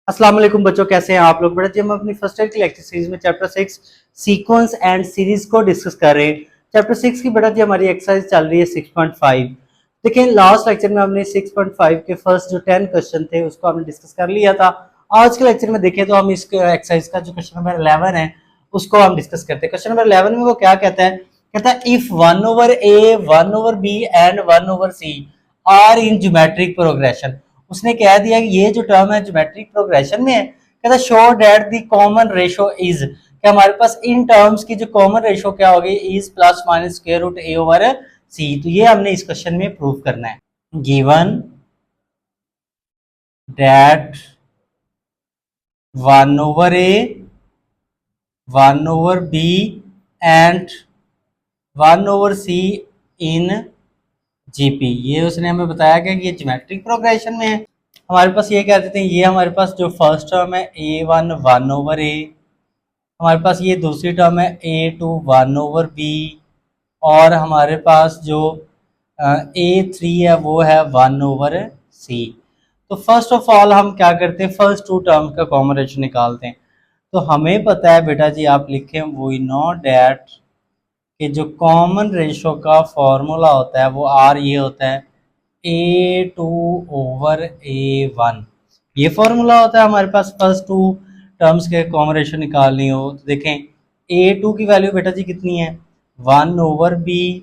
अस्सलाम वालेकुम बच्चों, कैसे हैं आप लोग। बेटा जी हम अपनी फर्स्ट ईयर की लेक्चर सीरीज में चैप्टर 6 सीक्वेंस एंड सीरीज को डिस्कस कर रहे हैं। चैप्टर 6 की बेटा जी हमारी एक्सरसाइज चल रही है 6.5। देखिए लास्ट लेक्चर में हमने 6.5 के फर्स्ट जो 10 क्वेश्चन थे उसको हमने डिस्कस कर लिया था। आज के लेक्चर में देखें तो हम इस एक्सरसाइज का जो क्वेश्चन नंबर 11 है उसको हम डिस्कस करते हैं। क्वेश्चन नंबर 11 में वो क्या कहता है, कहता है if 1/a 1/b and 1/c are in geometric progression. उसने कह दिया कि ये जो टर्म है ज्योमेट्रिक प्रोग्रेशन में है। कहता show that the common ratio is, कि हमारे पास इन टर्म्स की जो कॉमन रेशो क्या होगी, is plus minus square root A over C. तो ये हमने इस क्वेश्चन में प्रूव करना है। Given that 1/a 1/b and 1/c in GP, ये उसने हमें बताया कि ये ज्योमेट्रिक प्रोग्रेशन में है। हमारे पास ये कह देते हैं, ये हमारे पास जो फर्स्ट टर्म है a1 1/a, हमारे पास ये दूसरी टर्म है a2 1/b, और हमारे पास जो a3 है वो है 1/c। तो फर्स्ट ऑफ ऑल हम क्या करते हैं, फर्स्ट टू टर्म का कॉमन रेशो निकालते हैं। तो हमें पता है बेटा जी, आप लिखें वी नो डैट कि जो कॉमन रेशो का फॉर्मूला होता है वो आर ये होता है a2/a1। ये फॉर्मूला होता है हमारे पास फर्स्ट टू टर्म्स के कॉमन रेशो निकालनी हो। तो देखें a2 की वैल्यू बेटा जी कितनी है 1/b,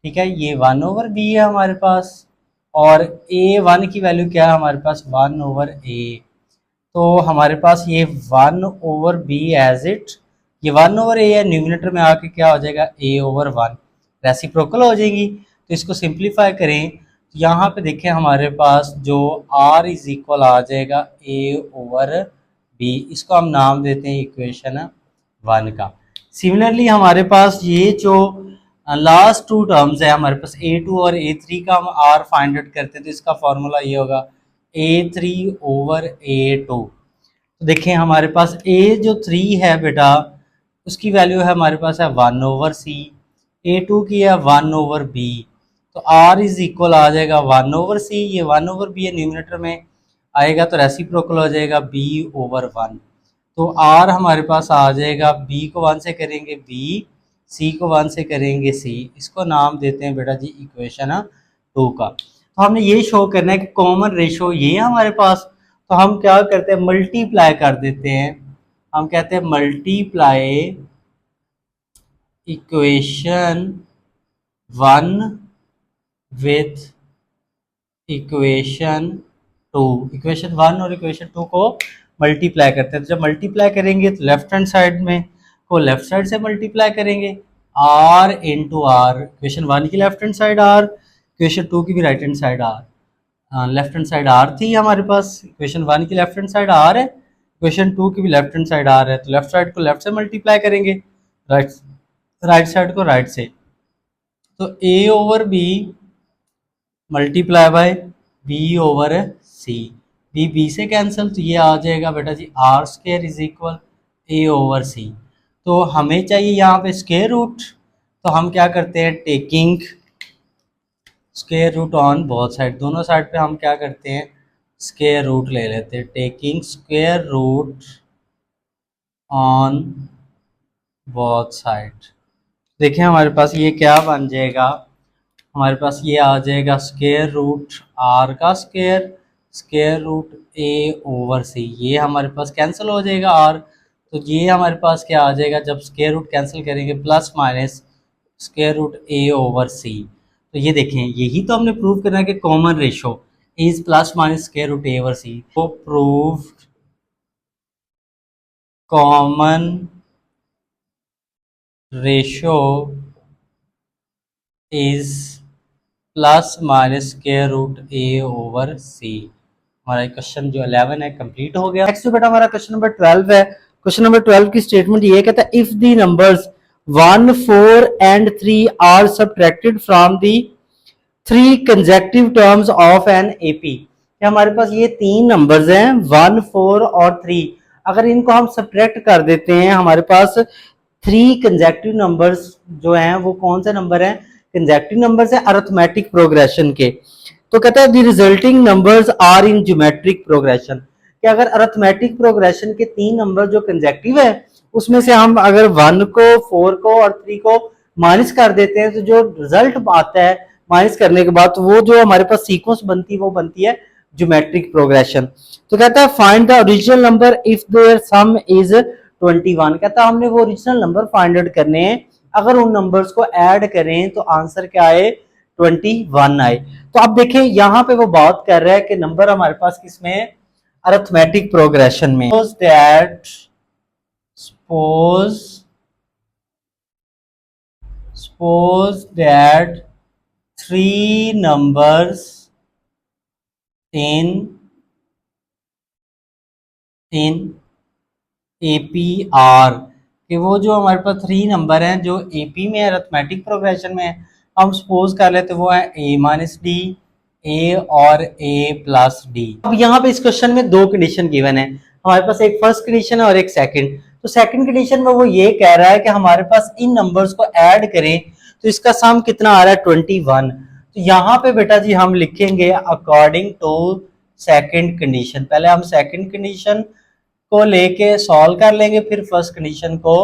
ठीक है, ये 1/b है हमारे पास, और a1 की वैल्यू क्या है हमारे पास 1/a। तो हमारे पास ये 1/b एज इट, ये 1/a है, न्यूमिनेटर में आके क्या हो जाएगा a/1, रेसिप्रोकल हो जाएगी। तो इसको सिंप्लीफाई करें तो यहाँ पे देखें हमारे पास जो r इज इक्वल आ जाएगा a/b। इसको हम नाम देते हैं इक्वेशन 1 का। सिमिलरली हमारे पास ये जो लास्ट टू टर्म्स है हमारे पास a2 और a3 का हम r फाइंड आउट करते हैं तो इसका फॉर्मूला ये होगा a3/a2। तो देखें हमारे पास a जो 3 है बेटा उसकी वैल्यू है हमारे पास है 1/c, a2 की है 1/b। तो r इज इक्वल आ जाएगा 1/c, ये 1/b है, न्यूमिनेटर में आएगा तो रेसिप्रोकल हो जाएगा b/1। तो r हमारे पास आ जाएगा, b को 1 से करेंगे b, c को 1 से करेंगे c। इसको नाम देते हैं बेटा जी इक्वेशन 2 का। तो हमने ये शो करना है कि कॉमन रेशो ये है हमारे पास। तो हम क्या करते हैं, मल्टीप्लाई कर देते हैं। हम कहते हैं multiply equation 1 with equation 2। Equation 1 और इक्वेशन 2 को मल्टीप्लाई करते हैं। तो जब मल्टीप्लाई करेंगे तो लेफ्ट हैंड साइड में को लेफ्ट साइड से मल्टीप्लाई करेंगे, r इंटू आर, इक्वेशन 1 की left hand side r, equation 2 की भी right hand side r। Left hand side r थी हमारे पास, इक्वेशन 1 की लेफ्ट हैंड साइड r है, इक्वेशन 2 की भी लेफ्ट हैंड साइड r है। तो लेफ्ट साइड को लेफ्ट से मल्टीप्लाई करेंगे, राइट राइट साइड को राइट से। तो a/b multiply by b/c, b से कैंसिल, तो ये आ जाएगा बेटा जी r² इज इक्वल a/c। तो हमें चाहिए यहाँ पे स्क्वायर रूट, तो हम क्या करते हैं, taking square root on both side, दोनों साइड पे हम क्या करते हैं स्क्वायर रूट ले लेते हैं, taking square root on both side. देखिए हमारे पास ये क्या बन जाएगा, हमारे पास ये आ जाएगा स्क्वायर रूट r का स्क्वायर, स्क्वायर रूट a/c, ये हमारे पास कैंसिल हो जाएगा r। तो ये हमारे पास क्या आ जाएगा, जब स्क्वायर रूट कैंसिल करेंगे plus minus square root a/c। तो ये देखें यही तो हमने प्रूव करना है कि common ratio is plus minus square root a/c। तो proved common ratio is plus minus square root a/c। हमारा क्वेश्चन जो 11 है कंप्लीट हो गया। नेक्स्ट बेटा हमारा क्वेश्चन नंबर 12 है। क्वेश्चन नंबर 12 की स्टेटमेंट ये कहता है if the numbers 1 4 and 3 are subtracted from the 3 consecutive terms of an AP. हमारे पास ये 3 नंबर्स हैं 1 4 और 3, अगर इनको हम सब्ट्रैक्ट कर देते हैं हमारे पास 3 कंसेक्यूटिव नंबर्स जो हैं वो कौन से नंबर हैं, कंसेक्यूटिव नंबर्स है अरिथमेटिक प्रोग्रेशन के। तो कहता है the resulting numbers are in geometric progression, कि अगर अरिथमेटिक प्रोग्रेशन के 3 नंबर जो कंसेक्टिव है उसमें से हम अगर 1 को 4 को और 3 को माइनस कर देते हैं तो जो रिजल्ट आता है माइनस करने के बाद तो वो जो हमारे पास सीक्वेंस बनती है वो बनती है ज्योमेट्रिक प्रोग्रेशन। तो कहता है find the original number if their sum is 21। कहता है हमने वो ओरिजिनल नंबर फाइंड आउट करने हैं, अगर उन नंबर्स को ऐड करें तो आंसर क्या आए 21 आए। तो अब देखें यहां पे वो बात कर रहा है कि नंबर हमारे पास किसमें है, अरिथमेटिक प्रोग्रेशन में। suppose that three numbers in APR कि वो जो हमारे पास 3 नंबर हैं जो AP में अरिथमेटिक प्रोग्रेशन में है, हम सपोज कर लेते वो है A माइनस डी, A और A प्लस डी। अब यहाँ पे इस क्वेश्चन में 2 कंडीशन गिवन है, हमारे पास एक फर्स्ट कंडीशन है और एक सेकंड। तो सेकंड कंडीशन में वो ये कह रहा है कि हमारे पास इन नंबर्स को ऐड करें तो इसका सम कितना आ रहा है 21। तो यहाँ पे बेटा जी हम लिखेंगे अकॉर्डिंग टू सेकंड कंडीशन। पहले हम सेकंड कंडीशन को लेके सॉल्व कर लेंगे फिर फर्स्ट कंडीशन को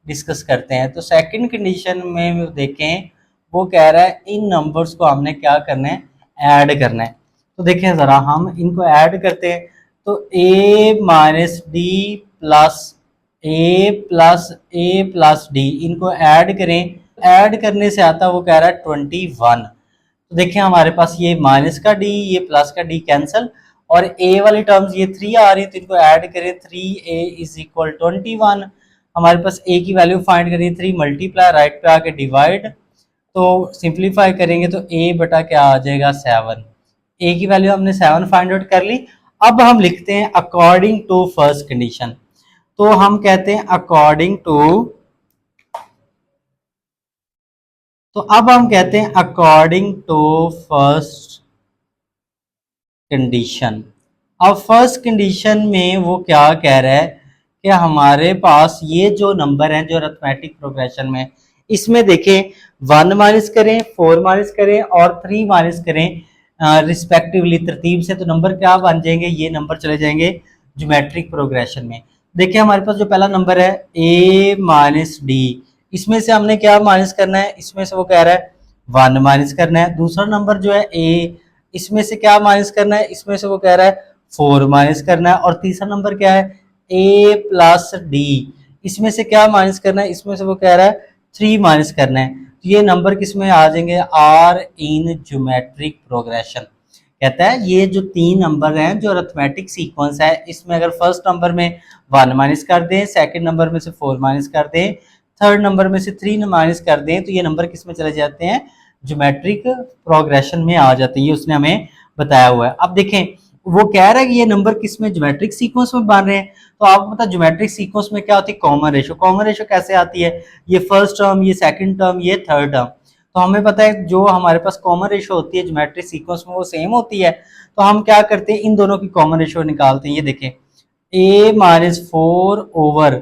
डिस्कस करते हैं। तो सेकंड कंडीशन में देखें वो कह रहा है इन नंबर्स को हमने क्या करना है, ऐड करना है। तो देखें जरा हम इनको ऐड करते हैं तो a minus D plus D इनको ऐड करें, ऐड करने से आता वो कह रहा है 21। तो देखिए हमारे पास ये माइनस का डी ये प्लस का डी कैंसल और a वाली टर्म्स ये 3 आ रही है तो इनको ऐड करें 3a इज इक्वल 21। हमारे पास a की वैल्यू फाइंड करें 3 मल्टीप्लाई राइट पे आके डिवाइड, तो सिंप्लीफाई करेंगे तो a बटा क्या आ जाएगा 7। a की वैल्यू हमने 7 फाइंड आउट कर ली। अब हम लिखते हैं अकॉर्डिंग टू फर्स्ट कंडीशन। तो हम कहते हैं अकॉर्डिंग टू, तो अब हम कहते हैं अकॉर्डिंग टू फर्स्ट कंडीशन। अब फर्स्ट कंडीशन में वो क्या कह रहा है कि हमारे पास ये जो नंबर हैं जो अरिथमेटिक प्रोग्रेशन में, इसमें देखें 1 माइनस करें 4 माइनस करें और 3 माइनस करें रिस्पेक्टिवली तरतीब से, तो नंबर क्या बन जाएंगे, ये नंबर चले जाएंगे ज्योमेट्रिक प्रोग्रेशन में। देखिए हमारे पास जो पहला नंबर है a माइनस डी, इसमें से हमने क्या माइनस करना है, इसमें से वो कह रहा है 1 माइनस करना है। दूसरा नंबर जो है a, इसमें से क्या माइनस करना है, इसमें से वो कह रहा है 4 माइनस करना है। और तीसरा नंबर क्या है a प्लस डी, इसमें से क्या माइनस करना है, इसमें से वो कह रहा है 3 माइनस करना है। तो ये नंबर किस में आ जाएंगे, आर इन ज्योमेट्रिक प्रोग्रेशन। कहता है ये जो 3 नंबर हैं जो अरिथमेटिक सीक्वेंस है इसमें अगर फर्स्ट नंबर में 1 माइनस कर दें, सेकंड नंबर में से 4 माइनस कर दें, थर्ड नंबर में से 3 माइनस कर दें तो ये नंबर किस में चले जाते हैं, ज्योमेट्रिक प्रोग्रेशन में आ जाते हैं। ये उसने हमें बताया हुआ है। अब देखें वो कह रहा है कि ये नंबर किस में, ज्योमेट्रिक सीक्वेंस में बन रहे हैं। तो आपको पता है ज्योमेट्रिक सीक्वेंस में क्या होती है, कॉमन रेशो। कॉमन रेशो कैसे आती है, ये फर्स्ट टर्म ये सेकंड टर्म ये थर्ड टर्म। तो हमें पता है जो हमारे पास कॉमन रेशो होती है ज्योमेट्रिक सीक्वेंस में वो सेम होती है। तो हम क्या करते हैं इन दोनों की कॉमन रेशो निकालते हैं। ये देखें a minus 4 over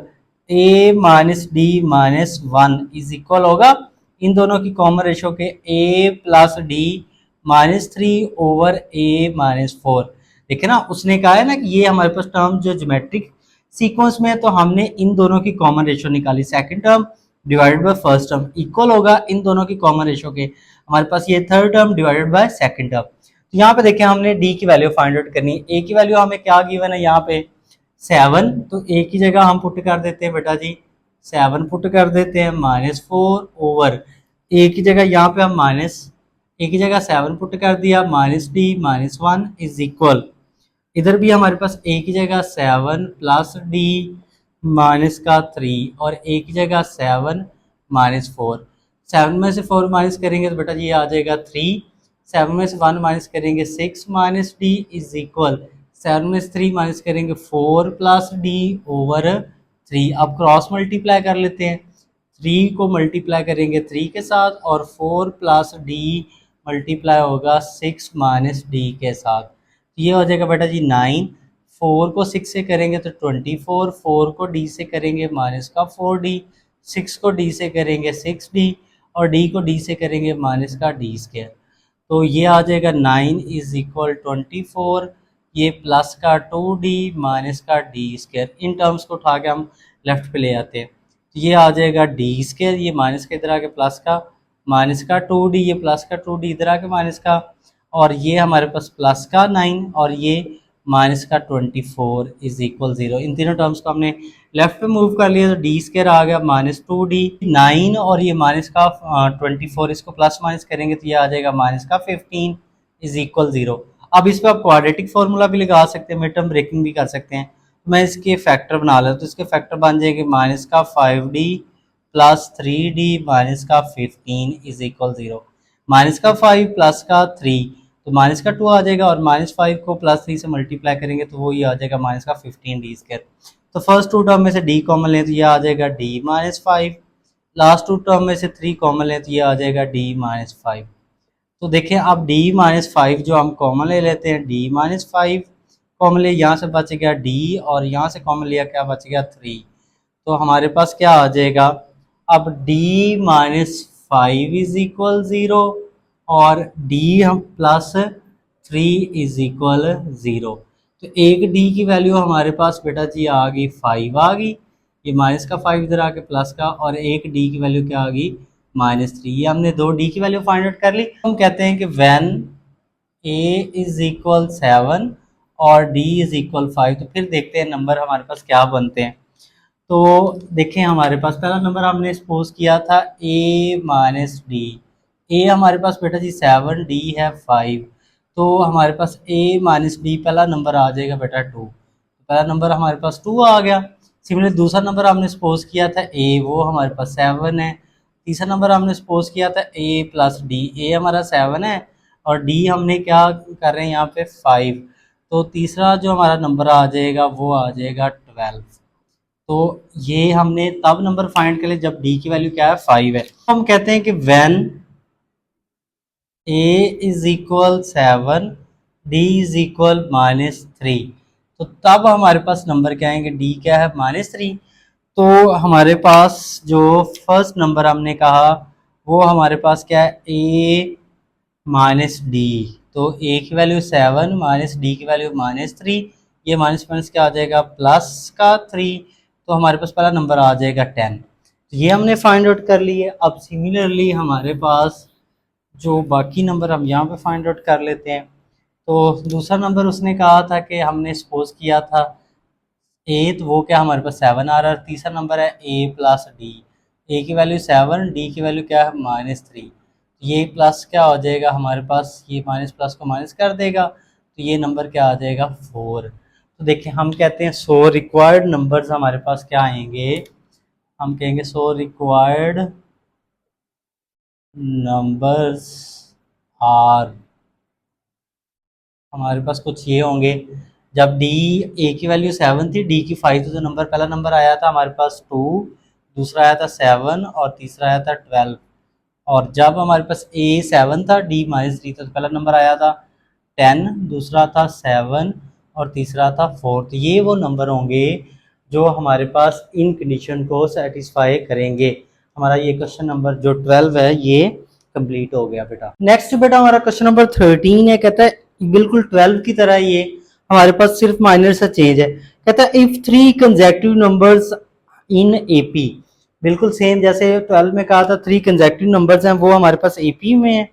a minus D minus 1 is equal होगा इन दोनों की कॉमन रेशो के a plus D minus 3 over a minus 4। देखे ना उसने कहा है ना कि ये हमारे पास टर्म जो ज्योमेट्रिक सीक्वेंस में है तो हमने इन दोनों की कॉमन रेशो निकाली, second term divided by first term equal होगा इन दोनों की कॉमन रेशो के हमारे पास ये third term divided by second term. तो यहाँ पे देखें हमने डी की वैल्यू फाइंड आउट करनी है। ए की वैल्यू हमें क्या गिवन है यहाँ पे 7, तो ए की जगह हम पुट कर देते हैं बेटा जी 7 पुट कर देते हैं माइनस 4 ओवर ए की जगह यहाँ पे हम माइनस ए की जगह 7 पुट कर दिया minus D minus 1 is equal, इधर भी हमारे पास ए की जगह 7 प्लस डी माइनस का 3 और ए की जगह 7 माइनस 4। 7 में से 4 माइनस करेंगे तो बेटा जी ये आ जाएगा 3, 7 में से 1 माइनस करेंगे 6 माइनस डी इज इक्वल 7 में से 3 माइनस करेंगे 4 प्लस डी ओवर 3। अब क्रॉस मल्टीप्लाई कर लेते हैं, 3 को मल्टीप्लाई करेंगे 3 के साथ और 4 प्लस डी मल्टीप्लाई होगा 6 माइनस डी के साथ। ये हो जाएगा बेटा जी 9, 4 को 6 से करेंगे तो 24, 4 को डी से करेंगे माइनस का 4d, 6 को डी से करेंगे 6d और डी को डी से करेंगे माइनस का डी स्क्वायर। तो ये आ जाएगा 9 इज इक्वल 24 ये प्लस का 2d माइनस का डी स्क्वायर, इन टर्म्स को उठा के हम लेफ्ट पे ले आते हैं। तो ये आ जाएगा डी स्क्वायर, ये माइनस का इधर आके प्लस का, माइनस का 2d, ये प्लस का 2d इधर आके माइनस का, और ये हमारे पास प्लस का 9 और ये माइनस का 24 इज इक्वल 0। इन तीनों टर्म्स को हमने लेफ्ट पे मूव कर लिया तो डी स्क्वायर आ गया माइनस 2d 9 और ये माइनस का 24, इसको प्लस माइनस करेंगे तो ये आ जाएगा माइनस का 15 इज इक्वल 0। अब इस पर आप क्वाड्रेटिक फार्मूला भी लगा सकते हैं, मिड टर्म ब्रेकिंग भी कर सकते हैं। मैं इसके फैक्टर बना लेता हूँ, तो इसके फैक्टर बन जाएंगे माइनस का 5d प्लस 3d माइनस का 15 इज इक्वल 0। माइनस का 5 प्लस का 3 तो माइनस का 2 आ जाएगा, और माइनस 5 को प्लस 3 से मल्टीप्लाई करेंगे तो वो ये आ जाएगा माइनस का 15d स्क्वायर। तो फर्स्ट टू टर्म में से d कॉमन लें तो ये आ जाएगा d minus 5, last two term में से 3 कॉमन लें तो ये आ जाएगा d माइनस 5। तो देखें अब d माइनस 5 जो हम कॉमन ले लेते हैं, d माइनस 5 कॉमन ले, यहाँ से बच गया d और यहाँ से कॉमन लिया क्या बच गया 3। तो हमारे पास क्या आ जाएगा, अब d माइनस 5 इज इक्वल 0 और d हम प्लस 3 इज इक्वल 0। तो एक d की वैल्यू हमारे पास बेटा जी आ गई 5 आ गई, ये माइनस का 5 इधर आके प्लस का, और एक d की वैल्यू क्या आ गई -3। ये हमने दो d की वैल्यू फाइंड आउट कर ली। हम कहते हैं कि व्हेन a इज इक्वल 7 और d इज इक्वल 5, तो फिर देखते हैं नंबर हमारे पास क्या बनते हैं। तो देखें हमारे पास पहला नंबर हमने सपोज किया था a माइनस डी, ए हमारे पास बेटा जी 7, डी है 5, तो हमारे पास a माइनस डी पहला नंबर आ जाएगा बेटा 2। पहला नंबर हमारे पास 2 आ गया। सिमिलर दूसरा नंबर हमने सपोज किया था a, वो हमारे पास 7 है। तीसरा नंबर हमने सपोज किया था a प्लस डी, ए हमारा 7 है और d हमने क्या कर रहे हैं यहाँ पे 5, तो तीसरा जो हमारा नंबर आ जाएगा वो आ जाएगा 12। तो ये हमने तब नंबर फाइंड कर लिया जब d की वैल्यू क्या है 5 है। तो हम कहते हैं कि when a is equal 7 d is equal -3, तो तब हमारे पास नंबर क्या आएंगे, d क्या है -3। तो हमारे पास जो फर्स्ट नंबर हमने कहा वो हमारे पास क्या है a माइनस डी, तो a की वैल्यू 7 माइनस डी की वैल्यू -3, ये माइनस माइनस क्या आ जाएगा प्लस का 3, तो हमारे पास पहला नंबर आ जाएगा 10। तो ये हमने फाइंड आउट कर लिए। अब सिमिलरली हमारे पास जो बाकी नंबर हम यहाँ पे फाइंड आउट कर लेते हैं। तो दूसरा नंबर उसने कहा था कि हमने सपोज किया था ए, तो वो क्या हमारे पास 7 आ रहा है। तीसरा नंबर है ए प्लस डी, ए की वैल्यू 7, डी की वैल्यू क्या है -3, ये प्लस क्या हो जाएगा हमारे पास, ये माइनस प्लस को माइनस कर देगा, तो ये नंबर क्या आ जाएगा 4। तो देखिए हम कहते हैं 100 रिक्वायर्ड नंबर्स हमारे पास क्या आएंगे, हम कहेंगे 100 रिक्वायर्ड नंबर्स आर, हमारे पास कुछ ये होंगे। जब डी, ए की वैल्यू 7 थी, डी की 5 थी, तो नंबर पहला नंबर आया था हमारे पास 2, दूसरा आया था 7 और तीसरा आया था 12। और जब हमारे पास ए 7 था, डी -3 था, तो पहला नंबर आया था 10, दूसरा था 7 और तीसरा था 4। तो ये वो नंबर होंगे जो हमारे पास इन कंडीशन को सेटिस्फाई करेंगे। हमारा ये क्वेश्चन नंबर जो 12 है ये कंप्लीट हो गया बेटा। नेक्स्ट बेटा हमारा क्वेश्चन नंबर 13 है, कहता है बिल्कुल 12 की तरह ये हमारे पास सिर्फ माइनर सा चेंज है। कहता है if 3 consecutive numbers in AP, बिल्कुल सेम जैसे 12 में कहा था 3 कंसेक्यूटिव नंबर्स हैं, वो हमारे पास एपी में है।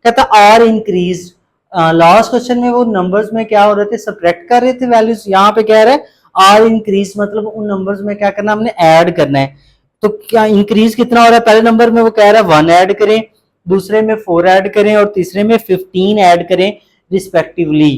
कहता आर इंक्रीज, लास्ट क्वेश्चन में वो नंबर्स में क्या हो रहे थे, सब्ट्रैक्ट कर रहे थे वैल्यूज, यहाँ पे कह रहे हैं आर इंक्रीज, मतलब उन नंबर्स में क्या करना, हमने ऐड करना है। तो क्या इंक्रीज कितना हो रहा है, पहले नंबर में वो कह रहा है 1 ऐड करें, दूसरे में 4 ऐड करें और तीसरे में 15 ऐड करें रिस्पेक्टिवली।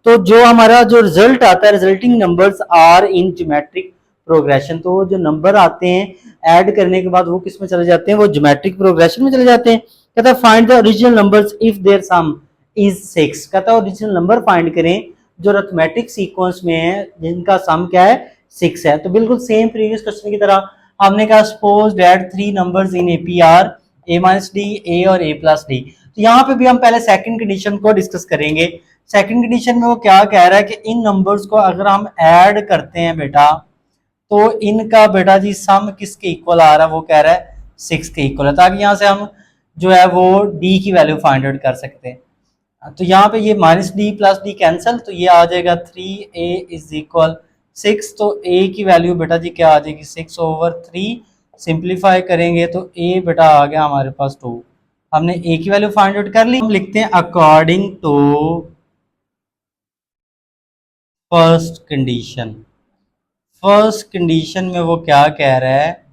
तो जो हमारा जो रिजल्ट आता है, resulting numbers are in geometric progression, तो जो नंबर आते हैं ऐड करने के बाद वो किस में चले जाते हैं, वो ज्योमेट्रिक प्रोग्रेशन में चले जाते हैं। कहता है find the original numbers if their sum is 6। कहता है ओरिजिनल नंबर फाइंड करें जो अरिथमेटिक सीक्वेंस में है जिनका सम क्या है 6 है। तो बिल्कुल सेम प्रीवियस क्वेश्चन की तरह हमने कहा suppose that 3 numbers in AP are A minus D, A और ए प्लस डी। तो यहाँ पे भी हम पहले सेकंड कंडीशन को डिस्कस करेंगे। सेकंड कंडीशन में वो क्या कह रहा है कि इन नंबर्स को अगर हम ऐड करते हैं बेटा, तो इनका बेटा जी सम किसके इक्वल आ रहा है, वो कह रहा है 6 के इक्वल है, ताकि यहाँ से हम जो है वो डी की वैल्यू फाइंड आउट कर सकते हैं। तो यहाँ पे ये -d+d कैंसिल, तो ये आ जाएगा 3a इज इक्वल 6। तो a की वैल्यू बेटा जी क्या आ जाएगी 6/3। सिंप्लीफाई करेंगे तो a बेटा आ गया हमारे पास 2। हमने a की वैल्यू फाइंड आउट कर ली। हम लिखते हैं according to first condition. First condition में वो क्या कह रहा है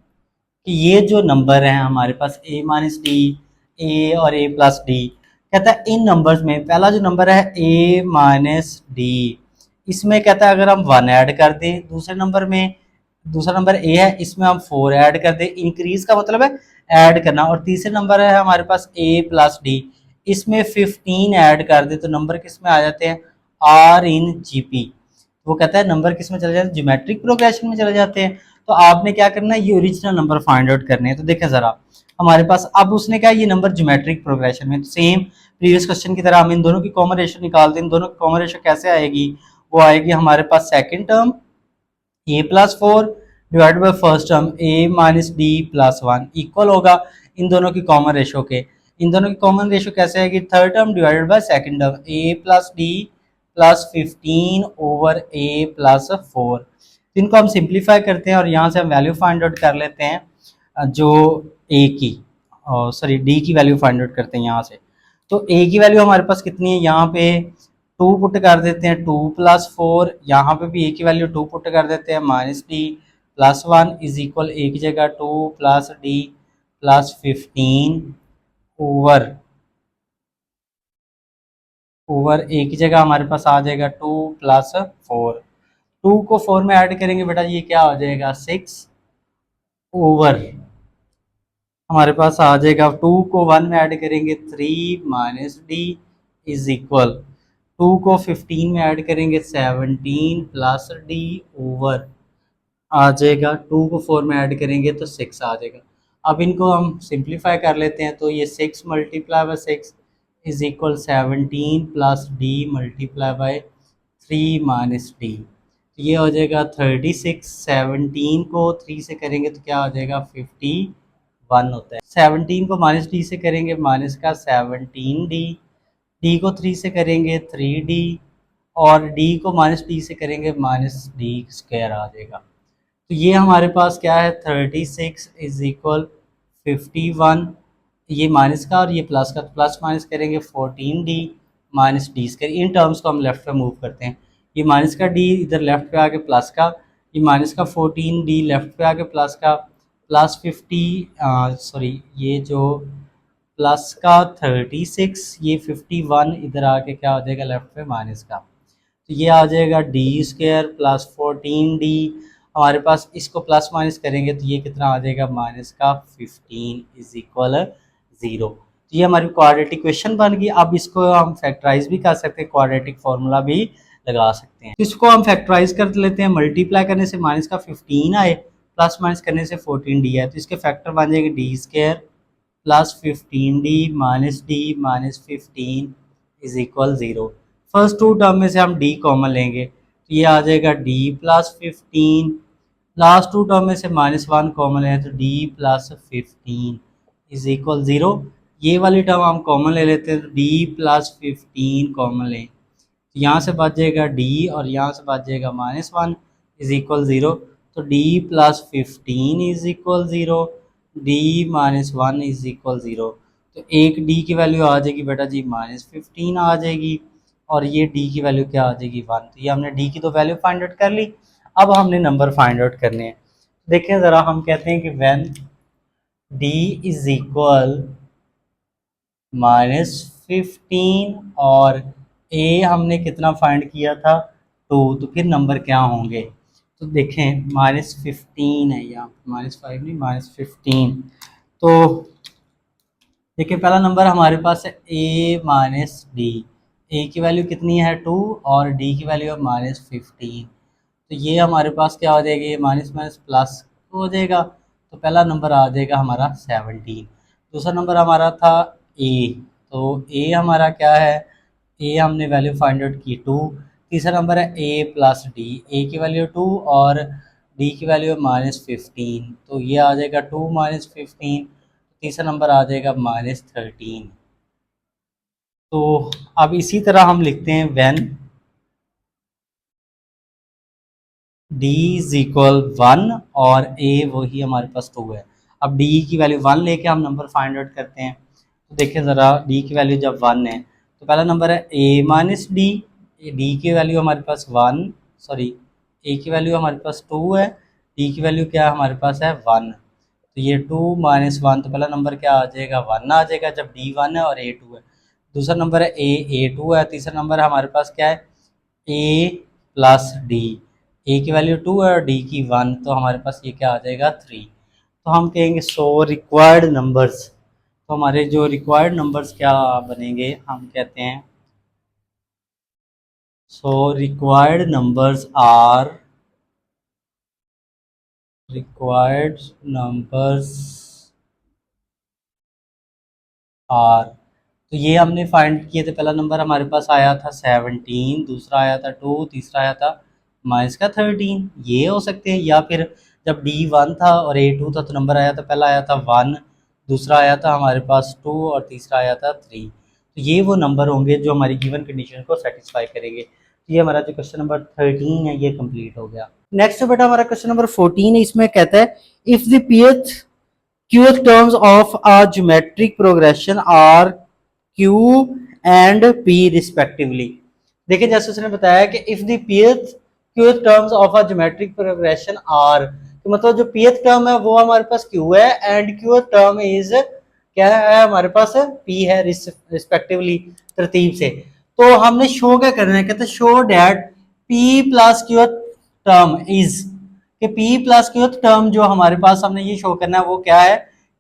कि ये जो नंबर है हमारे पास a-d, a और a+d, कहता है इन नंबर्स में पहला जो नंबर है a-d, इसमें कहता है अगर हम 1 ऐड कर दें, दूसरे नंबर में दूसरा नंबर a है, इसमें हम 4 ऐड कर दें, इंक्रीज का मतलब है ऐड करना, और तीसरे नंबर है हमारे पास a+d, इसमें 15 ऐड कर दे तो नंबर किस में आ जाते हैं R/Gp। वो कहता है नंबर किस में चले जाते हैं ज्योमेट्रिक प्रोग्रेशन में चले जाते हैं। तो आपने क्या करना है ये ओरिजिनल नंबर फाइंड आउट करने हैं। तो देखें जरा हमारे पास अब उसने क्या ये नंबर ज्योमेट्रिक प्रोग्रेशन में, सेम प्रीवियस क्वेश्चन की तरह हम इन दोनों की कॉमन रेशियो निकाल दें। इन दोनों की कॉमन रेशियो कैसे आएगी, वो आएगी हमारे पास second term a+4 divided by first term a-d+1 equal होगा इन दोनों की कॉमन रेशियो के। इन दोनों की कॉमन रेशियो कैसे आएगी, third term divided by second term a+d+15/a+4। तो इनको हम सिंप्लीफाई करते हैं और यहाँ से हम वैल्यू फाइंड आउट कर लेते हैं जो a की, सॉरी d की वैल्यू फाइंड आउट करते हैं यहाँ से। तो a की वैल्यू हमारे पास कितनी है, यहाँ पे 2 पुट कर देते हैं, 2+4, यहाँ पे भी a की वैल्यू 2 पुट कर देते हैं, -d+1 इज इक्वल a की जगह 2+d+15 ओवर a की जगह हमारे पास आ जाएगा 2+4। 2 को 4 में ऐड करेंगे बेटा ये क्या हो जाएगा 6 ओवर, हमारे पास आ जाएगा 2 को 1 में ऐड करेंगे 3 - d इज इक्वल 2 को 15 में ऐड करेंगे 17 + d ओवर आ जाएगा 2 को 4 में ऐड करेंगे तो 6 आ जाएगा। अब इनको हम सिंप्लीफाई कर लेते हैं तो ये 6 × 6 is equal 17 + d multiply by 3 - d। ये हो जाएगा 36। 17 को 3 से करेंगे तो क्या हो जाएगा 51 होता है। 17 को -d से करेंगे माइनस का 17d, d को 3 से करेंगे 3d, और d को -d से करेंगे -d² आ जाएगा। तो ये हमारे पास क्या है 36 इज इक्वल 51, ये माइनस का और ये प्लस का, तो प्लस माइनस करेंगे 14d -d²। इन टर्म्स को हम लेफ्ट पे मूव करते हैं, ये माइनस का d इधर लेफ्ट पे आके प्लस का, ये माइनस का 14d लेफ्ट पे आके प्लस का, प्लस 50 सॉरी ये जो प्लस का 36, ये 51 इधर आके क्या हो जाएगा लेफ्ट पे माइनस का, तो ये आ जाएगा d² प्लस 14d। हमारे पास इसको प्लस माइनस करेंगे तो ये कितना आ जाएगा माइनस का 15 इज इक्वल 0। तो ये हमारी क्वाड्रेटिक इक्वेशन बन गई। अब इसको हम फैक्टराइज भी कर सकते हैं, क्वाड्रेटिक फार्मूला भी लगा सकते हैं। तो इसको हम फैक्टराइज कर लेते हैं, मल्टीप्लाई करने से माइनस का 15 आए, प्लस माइनस करने से 14d आए, तो इसके फैक्टर बन जाएंगे d² plus 15d -d -15 is equal 0। First two term में से हम d कॉमन लेंगे तो ये आ जाएगा d+15, लास्ट टू टर्म में से -1 कॉमन लें तो d+15 इज इक्वल 0। ये वाली टर्म हम कॉमन ले लेते हैं तो d+15 कॉमन लें तो यहाँ से बच जाएगा d और यहाँ से बच जाएगा -1 इज इक्वल 0। तो d+15 is equal 0, d-1 is equal 0। तो एक d की वैल्यू आ जाएगी बेटा जी -15 आ जाएगी, और ये d की वैल्यू क्या आ जाएगी 1। तो ये हमने d की तो वैल्यू फाइंड आउट कर ली। अब हमने नंबर फाइंड आउट करने हैं। देखें ज़रा, हम कहते हैं कि व्हेन d इज इक्वल -15 और a हमने कितना फाइंड किया था 2, तो फिर नंबर क्या होंगे। तो देखें -15 है यहाँ, -5 नहीं -15। तो देखिए पहला नंबर हमारे पास है a-d, a की वैल्यू कितनी है 2 और d की वैल्यू है -15। तो ये हमारे पास क्या हो जाएगा, ये माइनस माइनस प्लस हो जाएगा। तो पहला नंबर आ जाएगा हमारा 17। दूसरा नंबर हमारा था a, तो a हमारा क्या है, a हमने वैल्यू फाइंड आउट की 2। तीसरा नंबर है a+d, a की वैल्यू 2 और d की वैल्यू है -15, तो ये आ जाएगा 2 - 15। तीसरा नंबर आ जाएगा -13। तो अब इसी तरह हम लिखते हैं व्हेन डी इज इक्वल 1 और ए वही हमारे पास 2 है। अब डी की वैल्यू 1 लेके हम नंबर फाइंड आउट करते हैं। तो देखिए ज़रा, डी की वैल्यू जब 1 है तो पहला नंबर है ए माइनस डी। डी की वैल्यू हमारे पास 1, सॉरी ए की वैल्यू हमारे पास 2 है, डी की वैल्यू क्या हमारे पास है 1। तो ये 2 माइनस 1, तो पहला नंबर क्या आ जाएगा 1 आ जाएगा जब डी 1 है और ए 2 है। दूसरा नंबर है ए 2 है। तीसरा नंबर हमारे पास क्या है ए प्लस डी। ए की वैल्यू 2 है और डी की 1, तो हमारे पास ये क्या आ जाएगा 3। तो हम कहेंगे सो रिक्वायर्ड नंबर्स। तो हमारे जो रिक्वायर्ड नंबर्स क्या बनेंगे, हम कहते हैं so required numbers are required numbers are तो ये हमने फाइंड किए थे। पहला नंबर हमारे पास आया था 17, दूसरा आया था 2, तीसरा आया था माइनस का 13। ये हो सकते हैं, या फिर जब डी 1 था और ए 2 था तो नंबर आया था, पहला आया था 1, दूसरा आया था हमारे पास 2 और तीसरा आया था 3। तो ये वो नंबर होंगे जो हमारी गिवन कंडीशन को सेटिस्फाई करेंगे। तो ये हमारा जो क्वेश्चन नंबर 13 है ये कंप्लीट हो गया। नेक्स्ट बेटा हमारा क्वेश्चन नंबर 14 है। इसमें कहता है if the pth qth terms of a geometric progression are q and p respectively। देखिए जैसे उसने बताया कि if the qth terms of a geometric progression are, तो मतलब जो pth टर्म है वो हमारे पास q है एंड qth टर्म इज क्या है हमारे पास p है रिस्पेक्टिवली, तरतीब से। तो हमने शो क्या करना है, कहते हैं show that p plus qth term is, कि p प्लस qth टर्म जो हमारे पास हमने ये शो करना है वो क्या है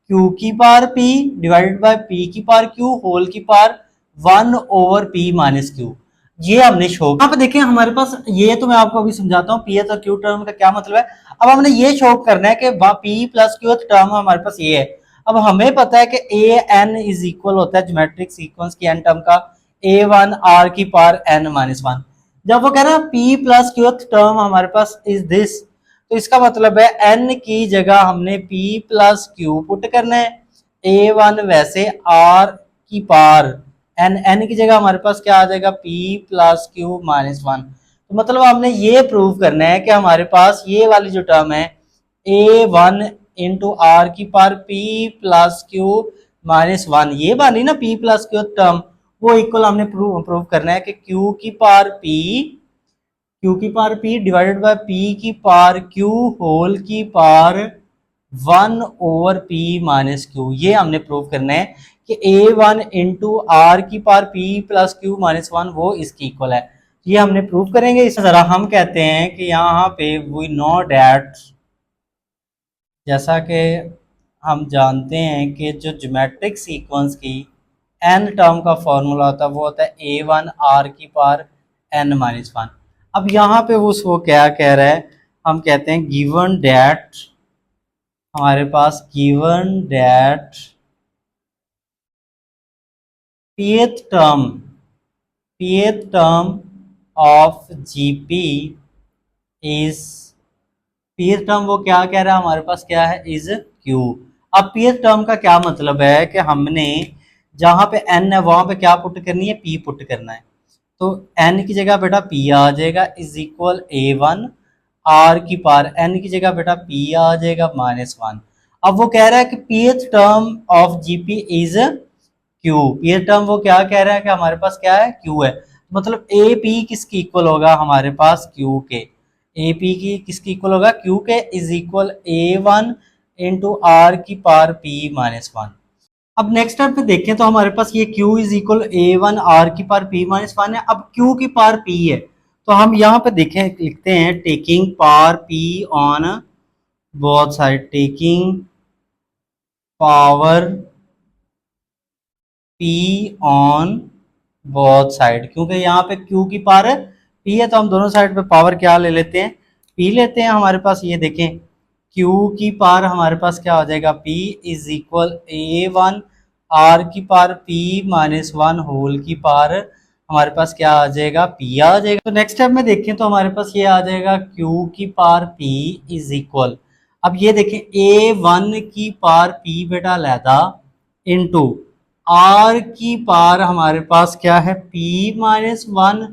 q की power p divided by p की पावर q होल की power 1 over p minus q। ये हमने शो, यहाँ पे देखें हमारे पास, ये तो मैं आपको अभी समझाता हूँ pth और q टर्म का क्या मतलब है। अब हमने ये शो करना है कि p प्लस qth टर्म हमारे पास ये है। अब हमें पता है कि a n इज इक्वल होता है ज्योमेट्रिक सीक्वेंस की n टर्म का a1 r की पावर n माइनस 1। जब वो कह रहा है p प्लस qth टर्म हमारे पास इज दिस, तो इसका मतलब है n की जगह हमने p प्लस q पुट करना है, a1 वैसे r की पावर n की जगह हमारे पास क्या आ जाएगा p प्लस q माइनस 1। तो मतलब हमने ये प्रूव करना है कि हमारे पास ये वाली जो टर्म है a1 इंटू आर की power p plus q minus 1, ये बनी ना p प्लस q टर्म, वो इक्वल हमने प्रूव करना है कि q की power p divided by p की पावर q होल की power 1 over p minus q। ये हमने प्रूव करना है कि a1 इंटू आर की power p plus q minus 1 वो इसकी इक्वल है। ये हमने प्रूव करेंगे। इस तरह हम कहते हैं कि यहाँ पे वी नो डैट, जैसा कि हम जानते हैं कि जो ज्योमेट्रिक सीक्वेंस की n टर्म का फॉर्मूला होता है वो होता है a1 r की पावर n माइनस 1। अब यहाँ पे वो क्या कह रहा है, हम कहते हैं गिवन डैट, हमारे पास given that pth term of gp is, pth term वो क्या कह रहा है हमारे पास क्या है इज q। अब pth टर्म का क्या मतलब है कि हमने जहां पे n है वहां पे क्या पुट करनी है p पुट करना है। तो n की जगह बेटा p आ जाएगा इज इक्वल a1 r की पावर n की जगह बेटा p आ जाएगा माइनस 1। अब वो कह रहा है कि pth term of gp is q। pth term वो क्या कह रहा है कि हमारे पास क्या है q है, मतलब ap किसकी इक्वल होगा हमारे पास q के, ap की किसकी इक्वल होगा q के is equal a1 into are की पावर p माइनस 1। अब नेक्स्ट स्टेप पे देखें तो हमारे पास ये q is equal a1 r की पावर p माइनस 1 है। अब q की पावर p है तो हम यहाँ पे देखें लिखते हैं taking power p on both side, taking power p on both side, क्योंकि यहाँ पे q की पावर p है तो हम दोनों साइड पे पावर क्या ले लेते हैं p लेते हैं। हमारे पास ये देखें q की पावर हमारे पास क्या हो जाएगा p is equal a1 r की पावर p माइनस 1 होल की पावर हमारे पास क्या आ जाएगा p आ जाएगा। तो नेक्स्ट स्टेप में देखें तो हमारे पास ये आ जाएगा q की पावर p इज इक्वल, अब ये देखें a1 की पावर p बेटा लैदा इनटू आर की पार हमारे पास क्या है p-1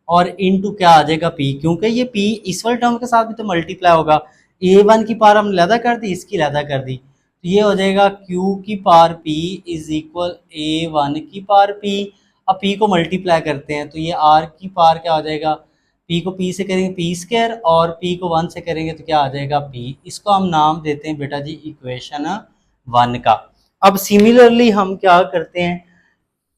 और इनटू क्या आ जाएगा p, क्योंकि ये p इस वाले टर्म के साथ भी तो मल्टीप्लाई होगा। a1 की पार हमने लैदा कर दी, इसकी लैदा कर दी, तो ये हो जाएगा q की power p is equal a1 की पार p। अब p को मल्टीप्लाई करते हैं तो ये r की पार क्या हो जाएगा, p को p से करेंगे p स्क्वायर और p को 1 से करेंगे तो क्या आ जाएगा p। इसको हम नाम देते हैं बेटा जी इक्वेशन 1 का। अब सिमिलरली हम क्या करते हैं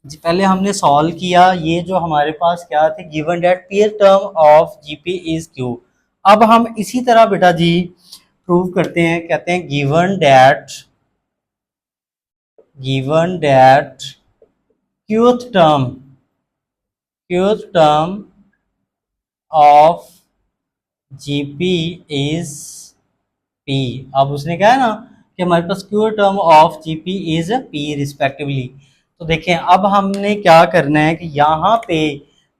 जी, पहले हमने सॉल्व किया, ये जो हमारे पास क्या थे, given that peer term of GP is Q. अब हम इसी तरह बेटा जी प्रूव करते हैं, कहते हैं given that qth term of GP is P. अब उसने कहा है ना कि हमारे पास Q term of GP is P respectively. तो देखें अब हमने क्या करना है कि यहाँ पे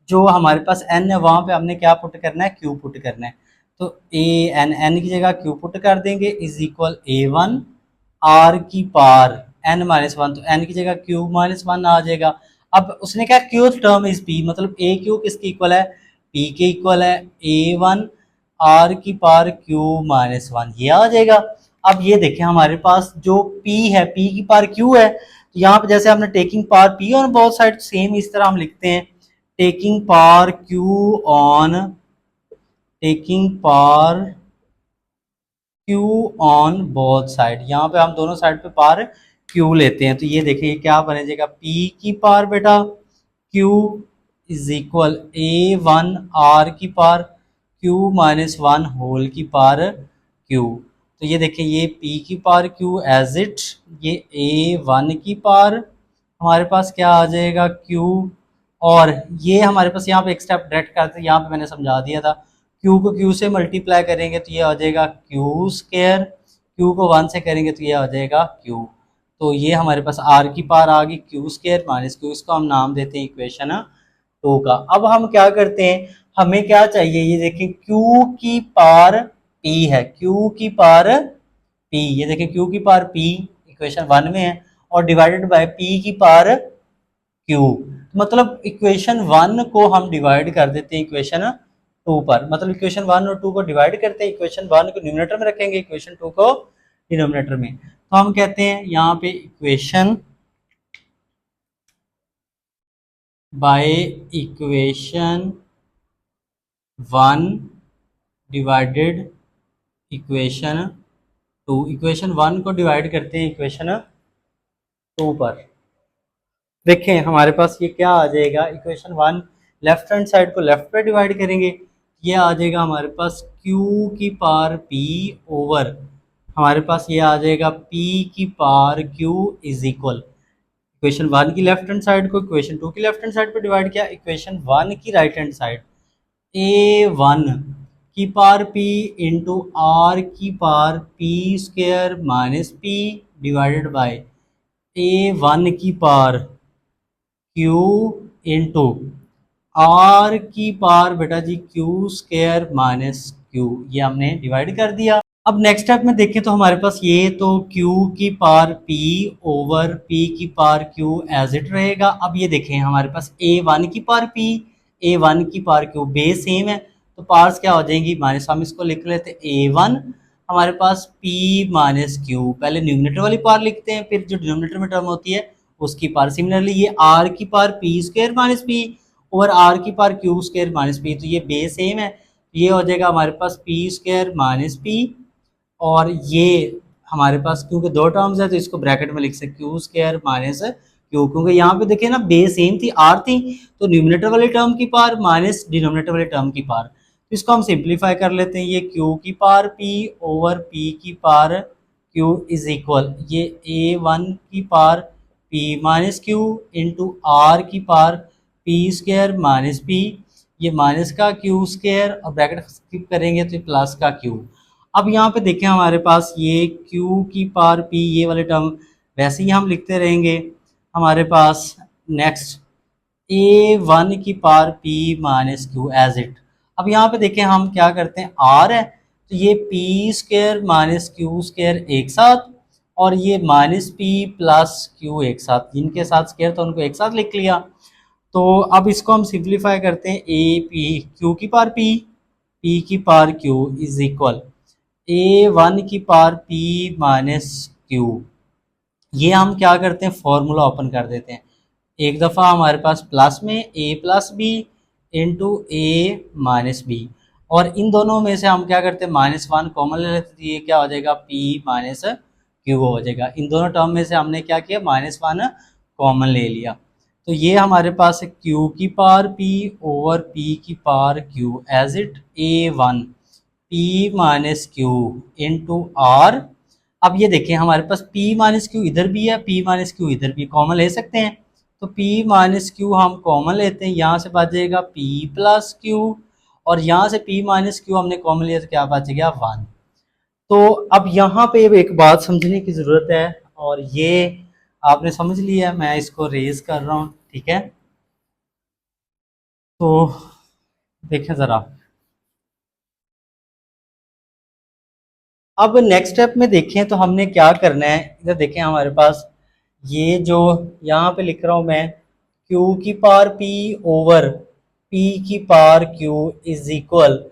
जो हमारे पास n है वहाँ पे हमने क्या पुट करना है, q पुट करना है। तो n की जगह q पुट कर देंगे इज इक्वल a1 r की पार n-1, तो n की जगह q-1 आ जाएगा। अब उसने क्या क्यू टर्म इज p, मतलब a q किसके इक्वल है, p के इक्वल है, a1 r की पार q-1 ये आ जाएगा। अब ये देखें हमारे पास जो p है, p की पार q है, तो यहाँ पे जैसे हमने taking power p on both side, same इस तरह हम लिखते हैं taking power q on both side. यहाँ पे हम दोनों साइड पे पार q लेते हैं, तो ये देखिए क्या बने जाएगा, p की पार बेटा q is equal a1 r की पार q-1 होल की पार q। तो ये देखिए ये p की पार q एज इट, ये a1 की पार हमारे पास क्या आ जाएगा q, और ये हमारे पास यहाँ पे एक स्टेप डायरेक्ट करते हैं, यहाँ पे मैंने समझा दिया था q को q से मल्टीप्लाई करेंगे तो ये आ जाएगा q स्क्वायर, q को 1 से करेंगे तो ये आ जाएगा q। तो ये हमारे पास r की पार आ गई q स्क्वायर माइनस q, इसको हम नाम देते हैं इक्वेशन 2 का। अब हम क्या करते हैं, हमें क्या चाहिए, ये देखें q की पार p है, q की पार p, ये देखें q की पार p इक्वेशन 1 में है और डिवाइडेड बाय p की पार q, मतलब इक्वेशन 1 को हम डिवाइड कर देते हैं इक्वेशन 2 पर, मतलब इक्वेशन 1 और 2 को डिवाइड करते हैं, इक्वेशन 1 को न्यूमरेटर में रखेंगे, इक्वेशन 2 को डिनोमिनेटर में। तो हम कहते हैं यहाँ पे equation by equation 1 divided equation 2, equation 1 को डिवाइड करते हैं इक्वेशन 2 पर। देखें हमारे पास ये क्या आ जाएगा, इक्वेशन 1 लेफ्ट हैंड साइड को लेफ्ट पे डिवाइड करेंगे, ये आ जाएगा हमारे पास q की पार p ओवर हमारे पास ये आ जाएगा p की पार q इज इक्वल, इक्वेशन 1 की लेफ्ट हैंड साइड को इक्वेशन 2 की लेफ्ट हैंड साइड पे डिवाइड किया, इक्वेशन 1 की राइट हैंड साइड a1 की पार p इंटू r की power p square minus p divided by a1 की पार q इंटू r की पार बेटा जी q स्क्वायर माइनस q, ये हमने डिवाइड कर दिया। अब नेक्स्ट स्टेप में देखें तो हमारे पास ये तो q की पार p ओवर p की पार q एज इट रहेगा। अब ये देखें हमारे पास a1 की पार p a1 की पार q बेस सेम है तो पार्स क्या हो जाएंगी माइनस, हम इसको लिख लेते a1 हमारे पास p माइनस q, पहले न्यूमिनेटर वाली पार लिखते हैं फिर जो डिनोमिनेटर में टर्म होती है उसकी पार। सिमिलरली ये r की power p square minus p over r की पार q स्क्वायर माइनस p, तो ये बेस सेम है, ये हो जाएगा हमारे पास p स्क्वायर माइनस p, और ये हमारे पास क्योंकि दो टर्म्स है तो इसको ब्रैकेट में लिख सकते क्यू स्क्वायर माइनस क्यू, क्योंकि यहाँ पे देखिए ना बेस सेम थी आर थी, तो न्यूमिनेटर वाले टर्म की पार माइनस डिनोमिनेटर वाले टर्म की पार, तो इसको हम सिंप्लीफाई कर लेते हैं, ये क्यू की पार p ओवर p की पार q इज इक्वल ये a1 की power p minus q into are की power p square minus p, ये माइनस का q स्क्वायर और ब्रैकेट स्किप करेंगे तो प्लस का q। अब यहाँ पे देखें हमारे पास ये q की पार p, ये वाले टर्म वैसे ही हम लिखते रहेंगे। हमारे पास नेक्स्ट a1 की power p minus q as it. अब यहाँ पे देखें हम क्या करते हैं, r है तो ये p square minus q square एक साथ और ये माइनस पी प्लस क्यू एक साथ, जिनके साथ स्क्वायर था उनको एक साथ लिख लिया। तो अब इसको हम सिंप्लीफाई करते हैं, ए पी क्यू की पावर पी की power Q is equal A one की पावर पी माइनस क्यू। ये हम क्या करते हैं, फॉर्मूला ओपन कर देते हैं। एक दफ़ा हमारे पास प्लस में ए प्लस बी इंटू ए माइनस बी, और इन दोनों में से हम क्या करते हैं, माइनस वन कॉमन ले लेते हैं। ये क्या हो जाएगा, पी माइनस क्यू हो जाएगा। इन दोनों टर्म में से हमने क्या किया, माइनस वन कॉमन ले लिया। तो ये हमारे पास है क्यू की पावर पी ओवर पी की power q as it a one p minus q into r. अब ये देखें हमारे पास P माइनस क्यू इधर भी है, P माइनस क्यू इधर भी, कॉमन ले सकते हैं। तो P माइनस क्यू हम कॉमन लेते हैं, यहाँ से बचेगा P प्लस क्यू, और यहाँ से P माइनस क्यू हमने कॉमन लिया तो क्या बचेगा, वन। तो अब यहाँ पे एक बात समझने की ज़रूरत है, और ये आपने समझ लिया, मैं इसको रेज कर रहा हूँ, ठीक है। तो देखें ज़रा, अब नेक्स्ट स्टेप में देखें तो हमने क्या करना है। इधर देखें हमारे पास ये जो यहाँ पे लिख रहा हूँ मैं, Q की पावर P ओवर P की power Q is equal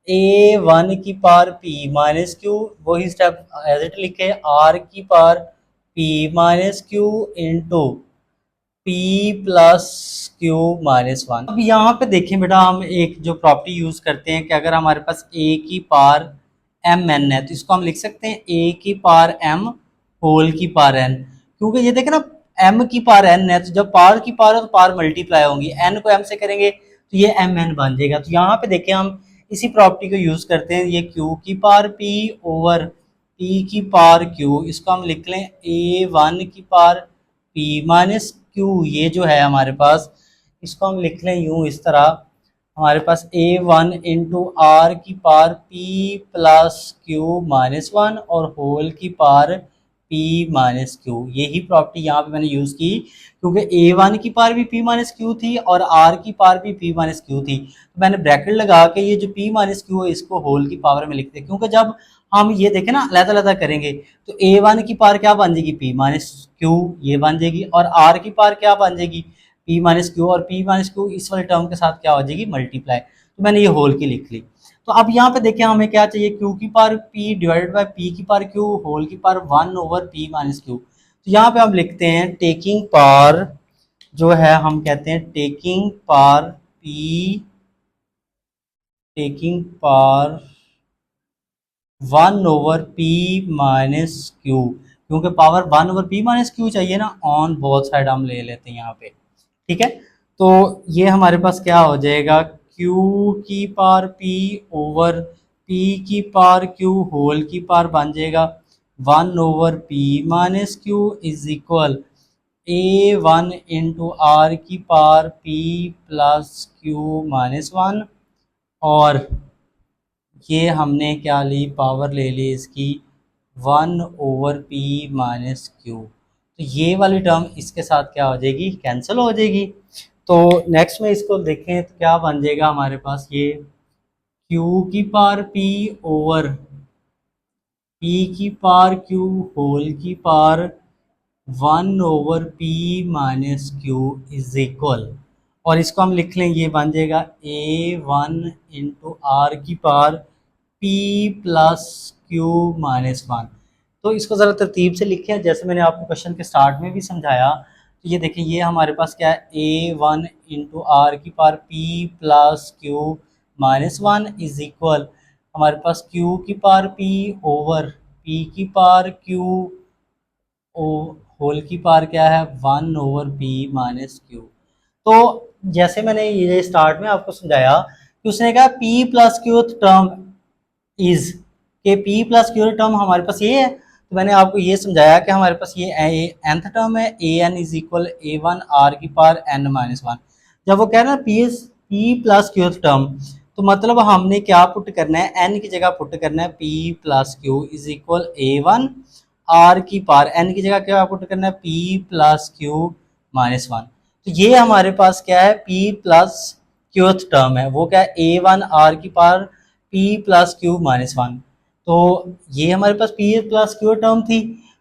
A one की पावर P माइनस क्यू, वही स्टेप एज इट लिखे, R की power P minus q into P plus Q minus one. अब यहाँ पे देखें बेटा, हम एक जो प्रॉपर्टी यूज करते हैं कि अगर हमारे पास a की पावर एम एन है तो इसको हम लिख सकते हैं a की पावर m होल की पावर n, क्योंकि ये देखें ना, m की पावर n है, तो जब पावर की पावर है तो पावर मल्टीप्लाई होंगी, n को m से करेंगे तो ये एम एन बन जाएगा। तो यहाँ पे देखें हम इसी प्रॉपर्टी को यूज करते हैं, ये q की पावर p ओवर p की पावर q, इसको हम लिख लें a वन की पावर p माइनस क्यू। ये जो है हमारे पास, इसको हम लिख लें यूं इस तरह, हमारे पास ए वन इंटू आर की power P plus Q minus one और होल की पावर पी माइनस क्यू। यही प्रॉपर्टी यहाँ पे मैंने यूज़ की, क्योंकि ए वन की पावर भी पी माइनस क्यू थी और आर की पावर भी पी माइनस क्यू थी, तो मैंने ब्रैकेट लगा के ये जो पी माइनस क्यू है इसको होल की पावर में लिखते हैं, क्योंकि जब हम ये देखें ना अलग-अलग करेंगे तो ए वन की पावर क्या बन जाएगी, पी माइनस क्यू ये बन जाएगी, और आर की पावर क्या बन जाएगी, पी माइनस क्यू, और पी माइनस क्यू इस वाले टर्म के साथ क्या हो जाएगी, मल्टीप्लाई। तो मैंने ये होल की लिख ली। तो अब यहाँ पे देखें हमें क्या चाहिए, क्यू की power P divided by P की पावर क्यू होल की power one over P minus Q. तो यहाँ पे हम लिखते हैं टेकिंग पावर, जो है हम कहते हैं taking power P, taking power one over P minus Q, क्योंकि power one over P minus Q चाहिए ना, ऑन बोथ साइड हम ले लेते हैं यहाँ पे, ठीक है। तो ये हमारे पास क्या हो जाएगा, Q की पावर P ओवर P की पावर Q होल की पावर बन जाएगा one over P minus Q is equal A one into are की power P plus Q minus one, और ये हमने क्या ली, पावर ले ली इसकी one over P minus Q. तो ये वाली टर्म इसके साथ क्या हो जाएगी, कैंसिल हो जाएगी। तो नेक्स्ट में इसको देखें तो क्या बन जाएगा हमारे पास, ये क्यू की पावर पी ओवर पी की पावर क्यू होल की power one over P minus Q is equal, और इसको हम लिख लें, ये बन जाएगा ए वन इंटू आर की power P plus Q minus one. तो इसको ज़रा तरतीब से लिखें, जैसे मैंने आपको क्वेश्चन के स्टार्ट में भी समझाया। तो ये देखें, ये हमारे पास क्या है, ए वन इंटू आर की power P plus Q minus one is equal, हमारे पास क्यू की पावर पी ओवर पी की पावर क्यू ओ होल की पावर क्या है, one over P minus Q. तो जैसे मैंने ये स्टार्ट में आपको समझाया कि उसने कहा P plus Q term is, के पी प्लस क्यू टर्म हमारे पास ये है। तो मैंने आपको ये समझाया कि हमारे पास ये nth टर्म है, A N is equal A one are की पावर एन माइनस वन। जब वो कह रहे हैं पी प्लस क्यू टर्म, तो मतलब हमने क्या पुट करना है, एन की जगह पुट करना है p plus q is equal A one are की पावर एन की जगह क्या पुट करना है, p plus Q minus one. तो ये हमारे पास क्या है, पी प्लस क्यूथ टर्म है, वो क्या है, ए वन आर की power P plus Q minus one. तो ये हमारे पास पी प्लस क्यू टर्म थी।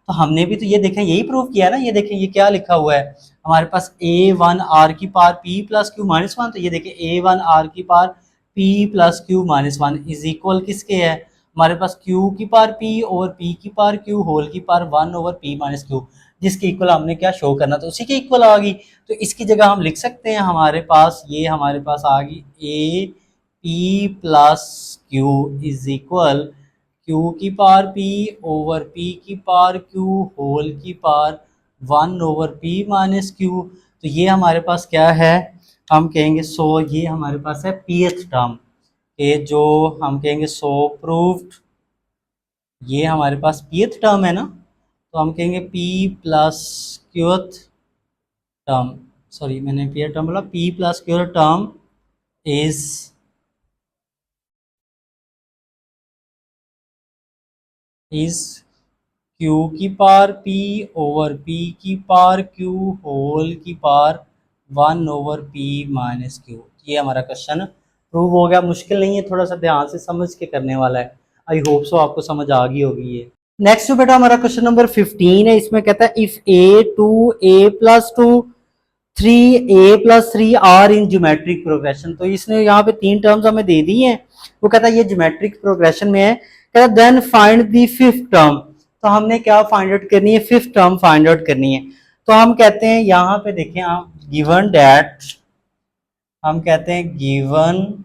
तो हमने भी तो ये देखें यही प्रूव किया ना, ये देखें ये क्या लिखा हुआ है हमारे पास a1 r की power p plus Q minus one, तो ये देखें a1 r की power p plus Q minus one is equal किसके है हमारे पास q की पावर p और p की पावर q होल की power 1 over p minus Q, जिसके इक्वल हमने क्या शो करना तो उसी के इक्वल आ गई। तो इसकी जगह हम लिख सकते हैं हमारे पास ये हमारे पास आ गई a p plus q is equal Q की पावर p ओवर p की पावर q होल की power 1 over p minus Q. तो ये हमारे पास क्या है, हम कहेंगे सो ये हमारे पास है pth टर्म, ये जो हम कहेंगे सो प्रूव्ड, ये हमारे पास pth टर्म है ना, तो हम कहेंगे p plus qth term, sorry मैंने pth टर्म बोला, p plus qth term is q की पावर p ओवर p की पावर q होल की power 1 over p minus Q. ये हमारा क्वेश्चन प्रूव हो गया, मुश्किल नहीं है, थोड़ा सा ध्यान से समझ के करने वाला है। आई होप सो आपको समझ आ गई होगी ये। नेक्स्ट बेटा हमारा क्वेश्चन नंबर 15 है, इसमें कहता है if a2 a+2 3a+3 are in geometric progression. तो इसने यहाँ पे तीन टर्म्स हमें दे दी हैं, वो कहता है ये ज्योमेट्रिक प्रोग्रेशन में है, कहता है then find the fifth term. तो हमने क्या फाइंड आउट करनी है, फिफ्थ टर्म फाइंड आउट करनी है। तो हम कहते हैं यहाँ पे देखें आप, गिवन दैट, हम कहते हैं गिवन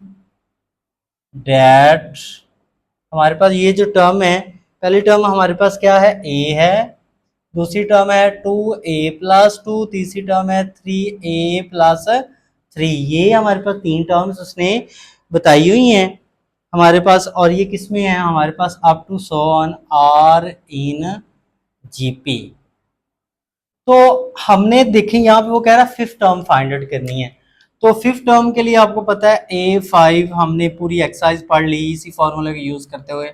दैट हमारे पास ये जो टर्म है, पहली टर्म हमारे पास क्या है a है, दूसरी टर्म है 2a+2, तीसरी टर्म है 3a+3। ये हमारे पास तीन टर्म्स उसने बताई हुई हैं हमारे पास, और ये किस में है हमारे पास up to so on are in GP. तो हमने देखें यहाँ पे वो कह रहा है फिफ्थ टर्म फाइंड आउट करनी है। तो फिफ्थ टर्म के लिए आपको पता है a5 हमने पूरी एक्सरसाइज पढ़ ली इसी फॉर्मूले का यूज करते हुए,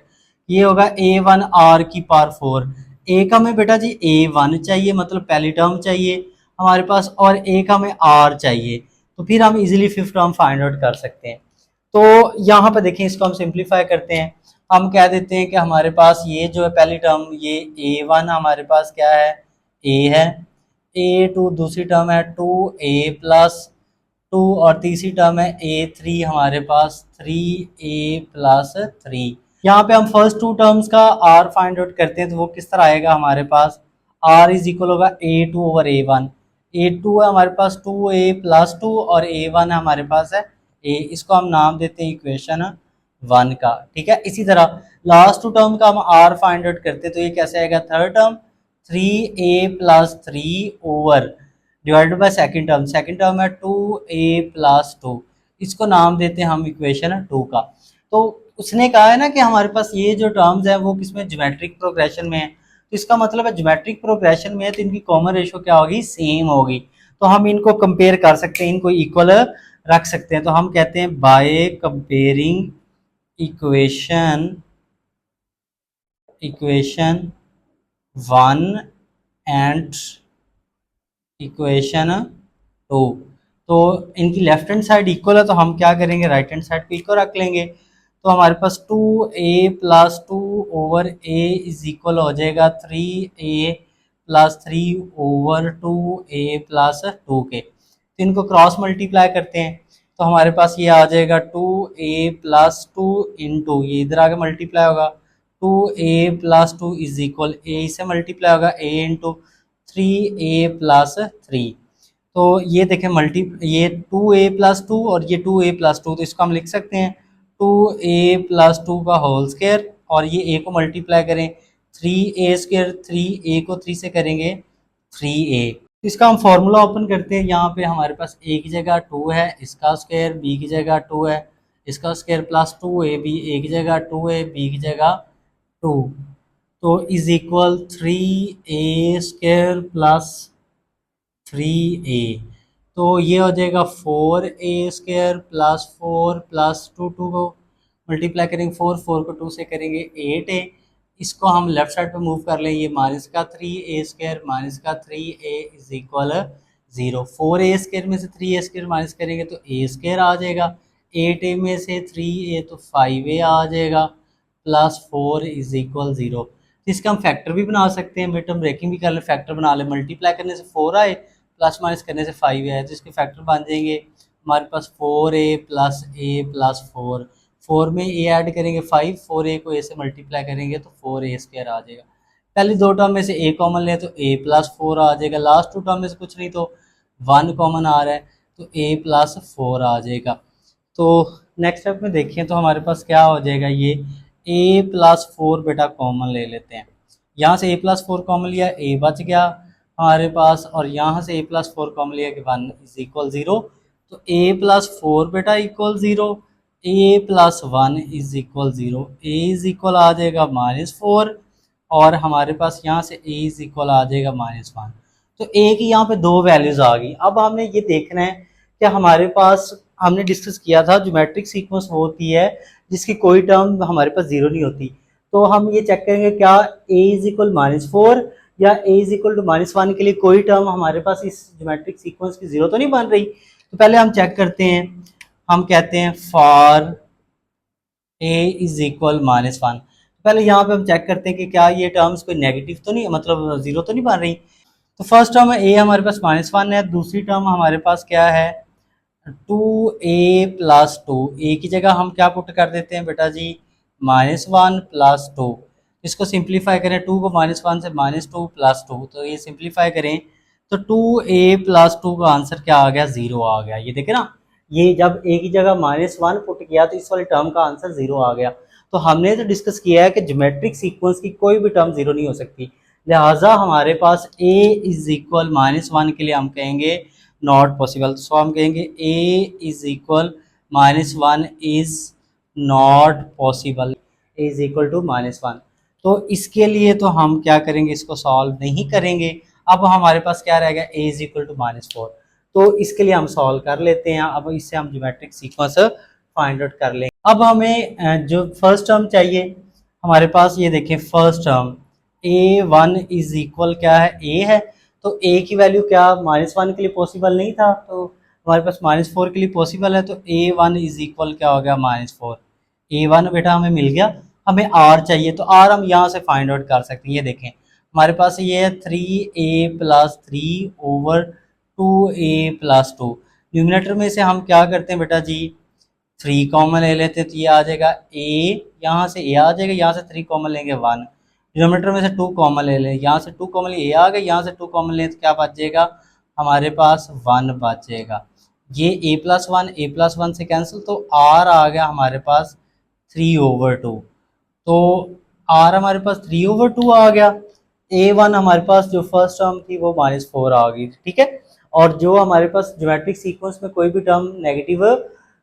ये होगा a1 r की पावर 4। एक हमें बेटा जी a1 चाहिए, मतलब पहली टर्म चाहिए हमारे पास, और एक हमें r चाहिए, तो फिर हम easily fifth term find out कर सकते हैं। तो यहाँ पर देखें इसको हम सिंप्लीफाई करते हैं, हम कह देते हैं कि हमारे पास ये जो है पहली टर्म ये a1 हमारे पास क्या है a है, a2 दूसरी टर्म है 2a+2 और तीसरी टर्म है a3 हमारे पास 3a+3। यहाँ पे हम फर्स्ट टू टर्म्स का r फाइंड आउट करते हैं, तो वो किस तरह आएगा हमारे पास r इज इक्वल होगा a2 ओवर a1, a2 है हमारे पास 2a+2 और a1 है हमारे पास है a, इसको हम नाम देते हैं इक्वेशन 1 का, ठीक है। इसी तरह लास्ट टू टर्म का हम r फाइंड आउट करते हैं, तो ये कैसे आएगा, third term 3a+3 over divided by second term है 2a+2, इसको नाम देते हैं हम इक्वेशन 2 का। तो उसने कहा है ना कि हमारे पास ये जो टर्म्स हैं वो किसमें ज्योमेट्रिक प्रोग्रेशन में है, तो इसका मतलब है ज्योमेट्रिक प्रोग्रेशन में है तो इनकी कॉमन रेशो क्या होगी, सेम होगी। तो हम इनको कंपेयर कर सकते हैं, इनको इक्वल रख सकते हैं। तो हम कहते हैं by comparing equation 1 and equation 2, तो इनकी लेफ्ट हैंड साइड इक्वल है, तो हम क्या करेंगे राइट हैंड साइड को इक्वल रख लेंगे। तो हमारे पास 2a+2 over a is equal हो जाएगा 3a+3 ओवर 2a+2 के। तो इनको क्रॉस मल्टीप्लाई करते हैं, तो हमारे पास ये आ जाएगा 2a+2 इंटू ये इधर आगे मल्टीप्लाई होगा 2a+2 इज इक्वल a से मल्टीप्लाई होगा a इंटू 3a+3। तो ये देखें ये 2a+2 और ये 2a+2, तो इसको हम लिख सकते हैं 2a+2 का होल स्क्वायर, और ये a को मल्टीप्लाई करें 3a², 3a को 3 से करेंगे 3a। तो इसका हम फॉर्मूला ओपन करते हैं, यहाँ पे हमारे पास a की जगह 2 है, इसका स्क्वायर, b की जगह 2 है, इसका स्क्वायर, प्लस 2ab, a की जगह 2 है, b की जगह 2, तो is equal 3a² plus 3a। तो ये हो जाएगा 4a² प्लस 4 प्लस 2 को मल्टीप्लाई करेंगे 4 को 2 से करेंगे 8a। इसको हम लेफ्ट साइड पे मूव कर लें, ये माइनस का 3a² माइनस का 3a इज इक्वल 0। 4a² में से 3a² माइनस करेंगे तो a² आ जाएगा, 8a में से 3a तो 5a आ जाएगा, प्लस 4 इज इक्वल 0। तो इसका हम फैक्टर भी बना सकते हैं, मिड टर्म ब्रेकिंग भी कर ले, फैक्टर बना ले, मल्टीप्लाई करने से 4 आए, प्लस माइनस करने से 5 आए, तो इसके फैक्टर बन जाएंगे हमारे पास 4a प्लस ए प्लस 4 में ए ऐड करेंगे 5, 4a को ए से मल्टीप्लाई करेंगे तो 4a² आ जाएगा। पहले दो टर्म में से ए कॉमन लें तो a प्लस 4 आ जाएगा, लास्ट टू टर्म में से कुछ नहीं तो 1 कॉमन आ रहा है तो a प्लस 4 आ जाएगा। तो नेक्स्ट स्टेप में देखें तो हमारे पास क्या हो जाएगा, ये a प्लस 4 बेटा कॉमन ले लेते हैं, यहाँ से a प्लस 4 कॉमन लिया, a बच गया हमारे पास, और यहाँ से a प्लस 4 कॉमन लिया कि 1 इज इक्वल 0, तो a प्लस 4 बेटा equal 0, a plus 1 is equal 0, a is equal आ जाएगा -4, और हमारे पास यहाँ से a इज इक्वल आ जाएगा -1। तो a की यहाँ पे दो वैल्यूज आ गई। अब हमने ये देखना है कि हमारे पास, हमने डिस्कस किया था ज्योमेट्रिक सीक्वेंस वो होती है जिसकी कोई टर्म हमारे पास जीरो नहीं होती। तो हम ये चेक करेंगे क्या a इज इक्वल -4 या a इज इक्वल टू -1 के लिए कोई टर्म हमारे पास इस ज्योमेट्रिक सीक्वेंस की जीरो तो नहीं बन रही। तो पहले हम चेक करते हैं, हम कहते हैं फॉर a इज इक्वल -1। पहले यहाँ पे हम चेक करते हैं कि क्या ये टर्म्स कोई नेगेटिव तो नहीं, मतलब जीरो तो नहीं बन रही। तो फर्स्ट टर्म है a हमारे पास -1 है, दूसरी टर्म हमारे पास क्या है 2a प्लस 2, a की जगह हम क्या पुट कर देते हैं बेटा जी -1 प्लस 2, इसको सिंप्लीफाई करें 2 को -1 से -2 प्लस 2, तो ये सिंप्लीफाई करें तो 2a प्लस 2 का आंसर क्या आ गया 0 आ गया। ये देखे ना, ये जब a की जगह -1 पुट किया तो इस वाले टर्म का आंसर 0 आ गया। तो हमने तो डिस्कस किया है कि ज्योमेट्रिक सीक्वेंस की कोई भी टर्म 0 नहीं हो सकती, लिहाजा हमारे पास a इज इक्वल -1 के लिए हम कहेंगे नॉट पॉसिबल। सो हम कहेंगे a is equal -1 is not possible, a is equal to -1। तो इसके लिए तो हम क्या करेंगे, इसको सॉल्व नहीं करेंगे। अब हमारे पास क्या रहेगा a इज इक्वल टू -4, तो इसके लिए हम सॉल्व कर लेते हैं। अब इससे हम ज्योमेट्रिक सीक्वेंस फाइंड आउट कर लेंगे। अब हमें जो फर्स्ट टर्म चाहिए हमारे पास, ये देखें first term a1 is equal क्या है a है, तो a की वैल्यू क्या -1 के लिए पॉसिबल नहीं था, तो हमारे पास -4 के लिए पॉसिबल है, तो a1 इज इक्वल क्या हो गया -4। a1 बेटा हमें मिल गया, हमें r चाहिए, तो r हम यहाँ से फाइंड आउट कर सकते हैं। ये देखें हमारे पास ये है 3a plus 3 over 2a plus 2। Numerator में से हम क्या करते हैं बेटा जी 3 कॉमन ले लेते हैं, तो ये आ जाएगा a, यहाँ से a आ जाएगा, यहाँ से 3 कॉमन लेंगे 1, डिनोमिनेटर में से 2 कॉमन ले लें, यहाँ से 2 कॉमन ले, a आ गए, यहाँ से 2 कॉमन लें तो क्या बच जाएगा हमारे पास 1 बच जाएगा। ये a प्लस 1 से कैंसिल, तो r आ गया हमारे पास 3/2, तो r हमारे पास 3/2 आ गया। a1 हमारे पास जो फर्स्ट टर्म थी वो -4 आ गई, ठीक है। और जो हमारे पास ज्योमेट्रिक सीक्वेंस में कोई भी टर्म नेगेटिव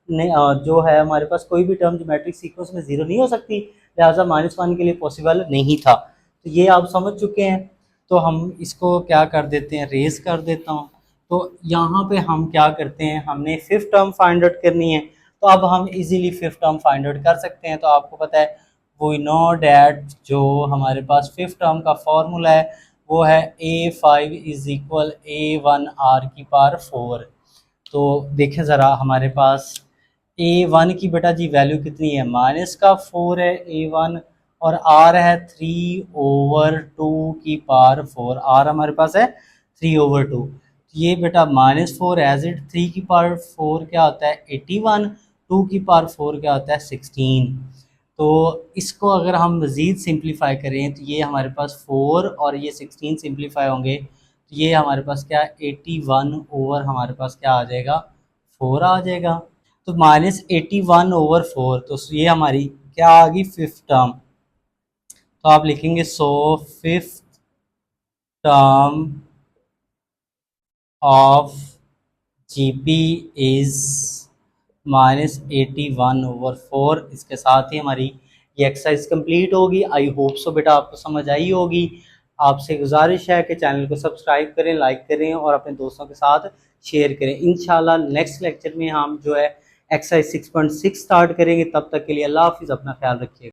जो है, हमारे पास कोई भी टर्म ज्योमेट्रिक सीक्वेंस में जीरो नहीं हो सकती, लिहाजा -1 के लिए पॉसिबल नहीं था। तो ये आप समझ चुके हैं। तो हम इसको क्या कर देते हैं, रेज कर देता हूँ। तो यहाँ पे हम क्या करते हैं, हमने फिफ्थ टर्म फाइंड आउट करनी है, तो अब हम easily fifth term find out कर सकते हैं। तो आपको पता है वी नो डैट जो हमारे पास फिफ्थ टर्म का फॉर्मूला है वो है a5 is equal a1 r की पावर 4। तो देखें ज़रा हमारे पास a1 की बेटा जी वैल्यू कितनी है, -4 है a1, और r है 3/2 की पावर 4, r हमारे पास है 3/2। ये बेटा -4 एज इट, 3 की पावर 4 क्या होता है 81, 2 की पावर 4 क्या होता है 16। तो इसको अगर हम मज़ीद सिंप्लीफाई करें तो ये हमारे पास 4 और ये 16 सिंप्लीफाई होंगे, तो ये हमारे पास क्या 81 ओवर हमारे पास क्या आ जाएगा 4 आ जाएगा। तो -81/4, तो ये हमारी क्या आ गई फिफ्थ टर्म। तो आप लिखेंगे so fifth term of GP is -81/4। इसके साथ ही हमारी ये एक्सरसाइज कंप्लीट होगी। आई होप सो बेटा आपको समझ आई होगी। आपसे गुजारिश है कि चैनल को सब्सक्राइब करें, लाइक करें और अपने दोस्तों के साथ शेयर करें। इंशाल्लाह नेक्स्ट लेक्चर में हम जो है एक्सरसाइज 6.6 स्टार्ट करेंगे। तब तक के लिए अल्लाह हाफिज़, अपना ख्याल रखिएगा।